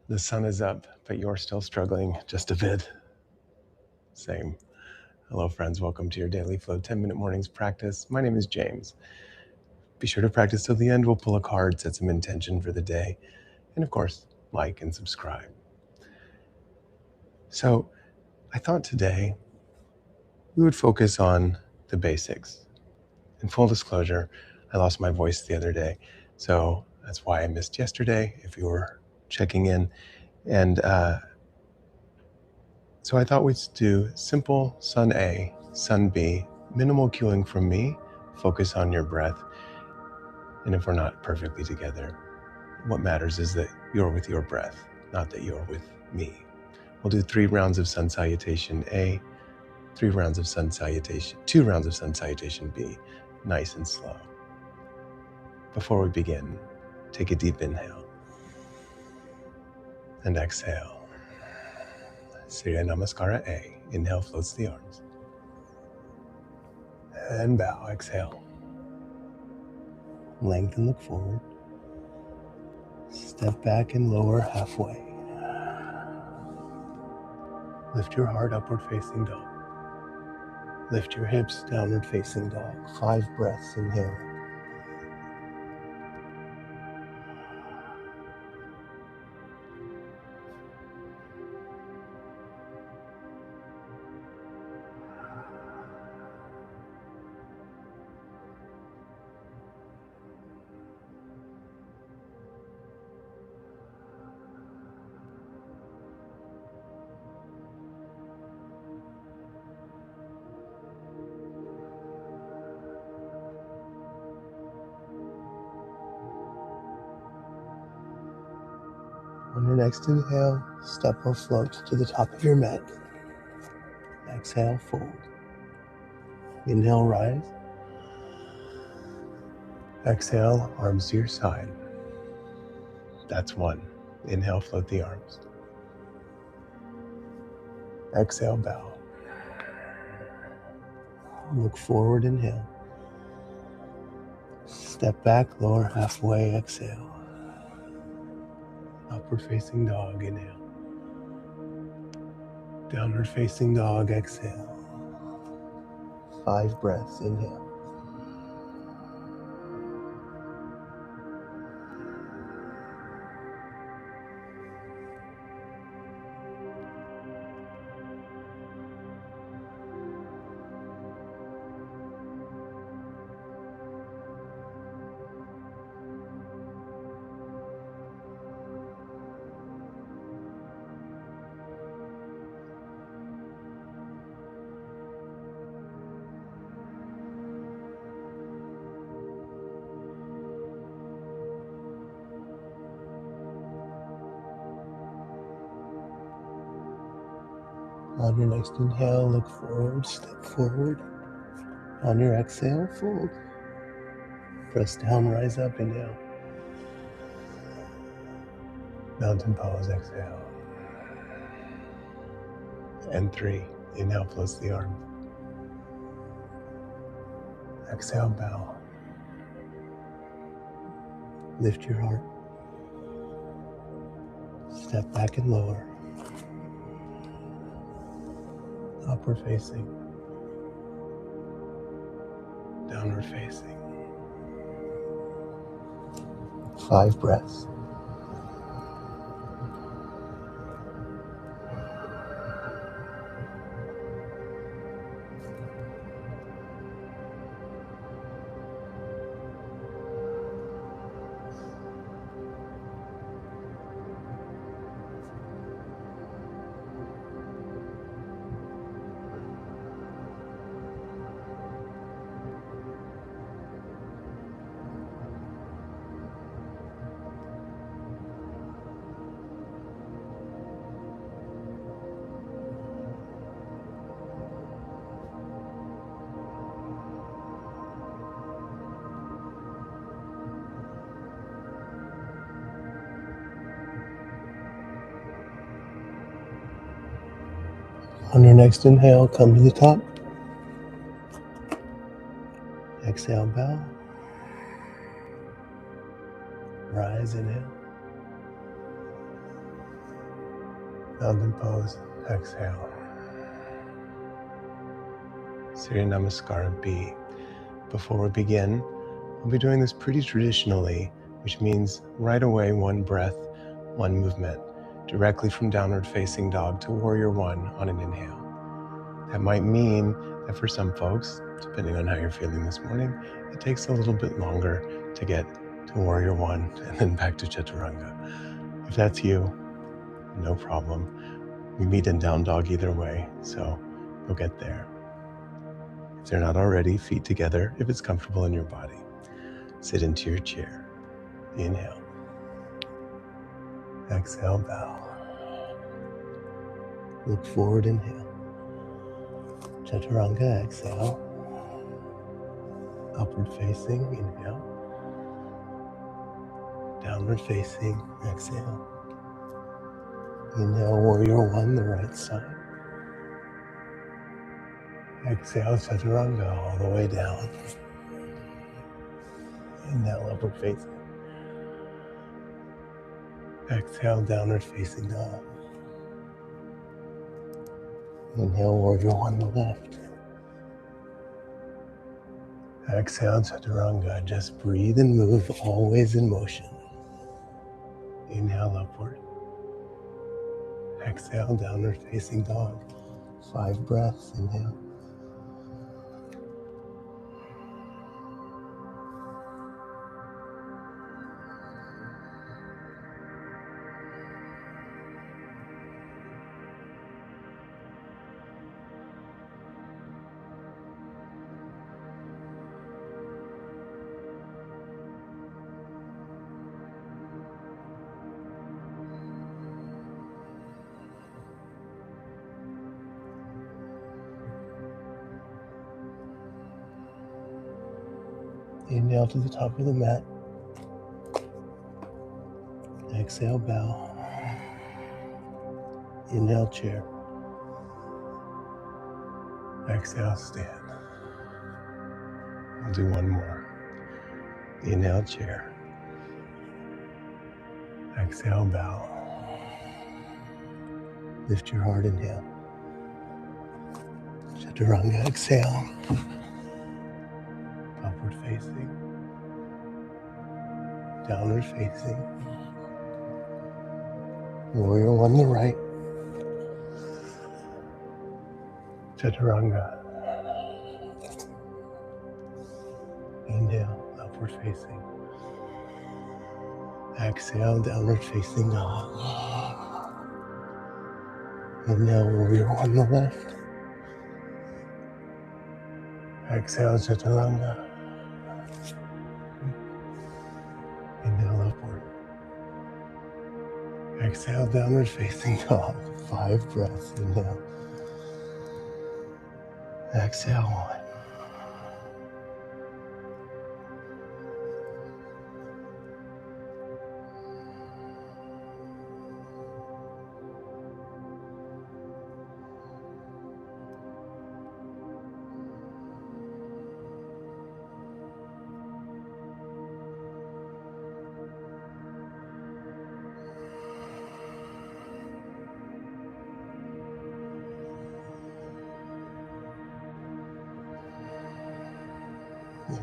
The sun is up, but you're still struggling just a bit. Same. Hello, friends. Welcome to your Daily Flow 10-minute mornings practice. My name is James. Be sure to practice till the end. We'll pull a card, set some intention for the day, and of course, like and subscribe. So I thought today we would focus on the basics. In full disclosure, I lost my voice the other day, so that's why I missed yesterday, if you were checking in. And so I thought we'd do simple Sun A, Sun B, minimal cueing from me, focus on your breath. And if we're not perfectly together, what matters is that you're with your breath, not that you're with me. We'll do 3 rounds of Sun Salutation A, 2 rounds of Sun Salutation B, nice and slow. Before we begin, take a deep inhale and exhale. Surya Namaskara A, inhale floats the arms. And bow, exhale. Lengthen, look forward. Step back and lower halfway. Lift your heart, upward facing dog. Lift your hips, downward facing dog. 5 breaths, inhale. On your next inhale, step or float to the top of your mat. Exhale, fold. Inhale, rise. Exhale, arms to your side. That's 1. Inhale, float the arms. Exhale, bow. Look forward, inhale. Step back, lower halfway, exhale. Upward facing dog, inhale. Downward facing dog, exhale. 5 breaths, inhale. On your next inhale, look forward, step forward. On your exhale, fold. Press down, rise up, inhale. Mountain pose, exhale. And 3, inhale, floats the arms. Exhale, bow. Lift your heart. Step back and lower. Upward facing. Downward facing. 5 breaths. On your next inhale, come to the top. Exhale, bow. Rise, inhale. Mountain pose. Exhale. Surya Namaskara B. Before we begin, we'll be doing this pretty traditionally, which means right away one breath, one movement, directly from downward facing dog to warrior one on an inhale. That might mean that for some folks, depending on how you're feeling this morning, it takes a little bit longer to get to warrior one and then back to chaturanga. If that's you, no problem. We meet in down dog either way, so you'll get there. If they're not already, feet together if it's comfortable in your body. Sit into your chair. Inhale. Exhale, bow. Look forward, inhale. Chaturanga, exhale. Upward facing, inhale. Downward facing, exhale. Inhale, warrior one, the right side. Exhale, chaturanga, all the way down. Inhale, upward facing. Exhale, downward facing dog. Inhale, warrior one, the left. Exhale, chaturanga. Just breathe and move, always in motion. Inhale, upward. Exhale, downward facing dog. 5 breaths, inhale. Inhale to the top of the mat. Exhale, bow. Inhale, chair. Exhale, stand. I'll do one more. Inhale, chair. Exhale, bow. Lift your heart, inhale. Chaturanga, exhale. Upward facing. Downward facing. Warrior one, the right. Chaturanga. Inhale, upward facing. Exhale, downward facing dog. Inhale, warrior one, the left. Exhale, chaturanga. Inhale, upward. Exhale, downward facing dog. 5 breaths, inhale. Exhale, 1.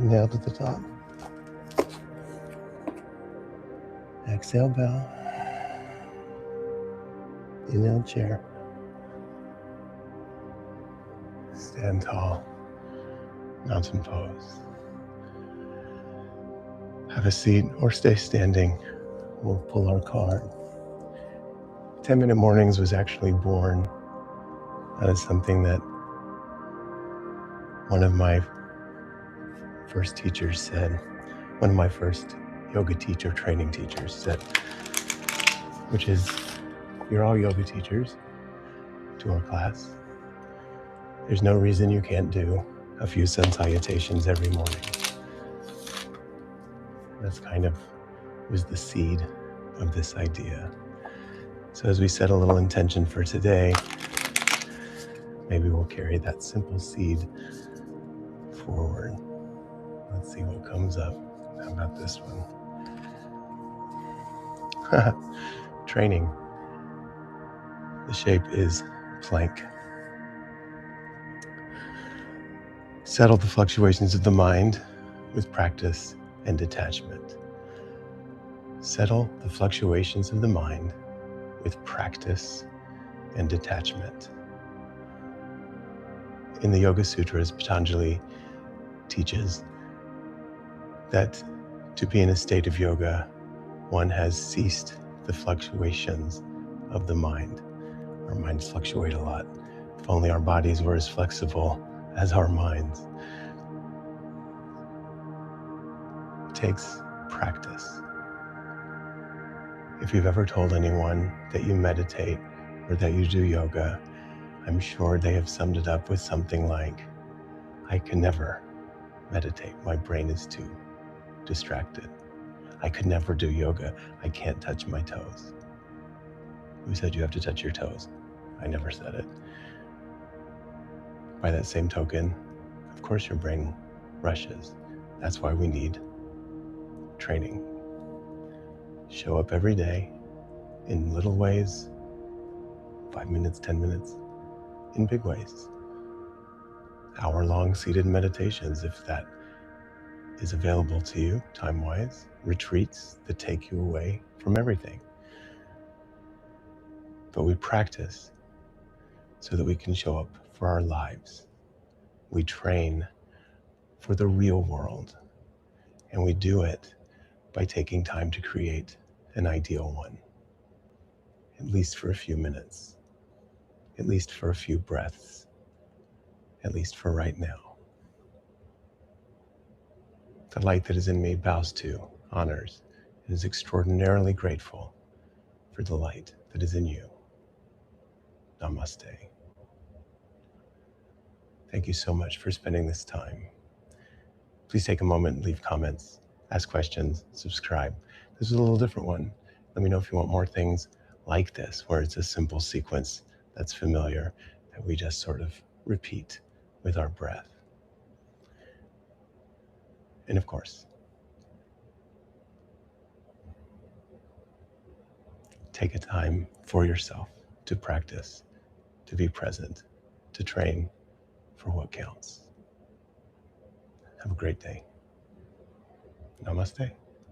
Inhale to the top. Exhale, bow. Inhale, chair. Stand tall. Mountain pose. Have a seat or stay standing. We'll pull our card. 10-minute mornings was actually born out of something that one of my first teachers said, one of my first yoga teacher, training teachers said, which is, you're all yoga teachers to our class. There's no reason you can't do a few sun salutations every morning. That's kind of was the seed of this idea. So as we set a little intention for today, maybe we'll carry that simple seed forward. Let's see what comes up. How about this one? Training. The shape is plank. Settle the fluctuations of the mind with practice and detachment. Settle the fluctuations of the mind with practice and detachment. In the Yoga Sutras, Patanjali teaches that to be in a state of yoga, one has ceased the fluctuations of the mind. Our minds fluctuate a lot. If only our bodies were as flexible as our minds. It takes practice. If you've ever told anyone that you meditate or that you do yoga, I'm sure they have summed it up with something like, I can never meditate. My brain is too distracted. I could never do yoga. I can't touch my toes. Who said you have to touch your toes? I never said it. By that same token, of course your brain rushes. That's why we need training. Show up every day in little ways, 5 minutes, 10 minutes, in big ways. Hour-long seated meditations, if that is available to you, time-wise, retreats that take you away from everything. But we practice so that we can show up for our lives. We train for the real world, and we do it by taking time to create an ideal one, at least for a few minutes, at least for a few breaths, at least for right now. The light that is in me bows to, honors, and is extraordinarily grateful for the light that is in you. Namaste. Thank you so much for spending this time. Please take a moment and leave comments, ask questions, subscribe. This is a little different one. Let me know if you want more things like this, where it's a simple sequence that's familiar, that we just sort of repeat with our breath. And of course, take a time for yourself to practice, to be present, to train for what counts. Have a great day. Namaste.